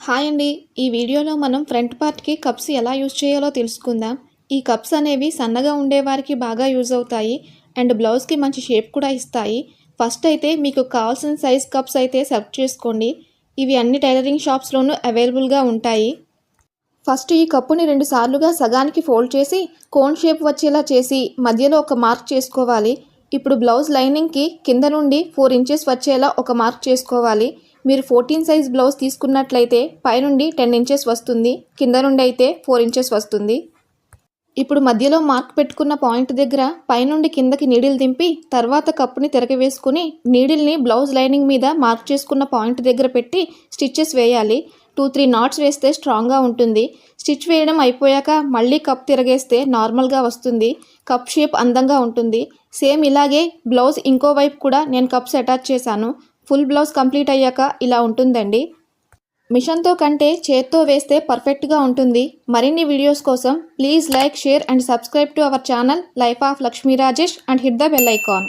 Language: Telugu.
హాయ్ అండి. ఈ వీడియోలో మనం ఫ్రంట్ పార్ట్‌కి కప్స్ ఎలా యూజ్ చేయాలో తెలుసుకుందాం. ఈ కప్స్ అనేవి సన్నగా ఉండేవారికి బాగా యూజ్ అవుతాయి అండ్ బ్లౌజ్‌కి మంచి షేప్ కూడా ఇస్తాయి. ఫస్ట్ అయితే మీకు కావాల్సిన సైజ్ కప్స్ అయితే సెలెక్ట్ చేసుకోండి. ఇవి అన్ని టైలరింగ్ షాప్స్‌లోనూ అవైలబుల్‌గా ఉంటాయి. ఫస్ట్ ఈ కప్పుని 2 సార్లుగా సగానికి ఫోల్డ్ చేసి కోన్ షేప్ వచ్చేలా చేసి మధ్యలో ఒక మార్క్ చేసుకోవాలి. ఇప్పుడు బ్లౌజ్ లైనింగ్కి కింద నుండి 4 ఇంచెస్ వచ్చేలా ఒక మార్క్ చేసుకోవాలి. మీరు 14 సైజ్ బ్లౌజ్ తీసుకున్నట్లయితే పైనుండి 10 ఇంచెస్ వస్తుంది, కింద నుండి అయితే 4 ఇంచెస్ వస్తుంది. ఇప్పుడు మధ్యలో మార్క్ పెట్టుకున్న పాయింట్ దగ్గర పైనుండి కిందకి నీడిల్ దింపి తర్వాత కప్పుని తిరగవేసుకుని నీడిల్ని బ్లౌజ్ లైనింగ్ మీద మార్క్ చేసుకున్న పాయింట్ దగ్గర పెట్టి స్టిచ్చెస్ వేయాలి. 2-3 నాట్స్ వేస్తే స్ట్రాంగ్గా ఉంటుంది. స్టిచ్ వేయడం అయిపోయాక మళ్ళీ కప్ తిరగేస్తే నార్మల్గా వస్తుంది. కప్ షేప్ అందంగా ఉంటుంది. సేమ్ ఇలాగే బ్లౌజ్ ఇంకో వైపు కూడా నేను కప్స్ అటాచ్ చేశాను. ఫుల్ బ్లౌజ్ కంప్లీట్ అయ్యాక ఇలా ఉంటుందండి. మిషన్తో కంటే చేత్తో వేస్తే పర్ఫెక్ట్గా ఉంటుంది. మరిన్ని వీడియోస్ కోసం please like, share and subscribe to our channel life of Lakshmi Rajesh and hit the bell icon.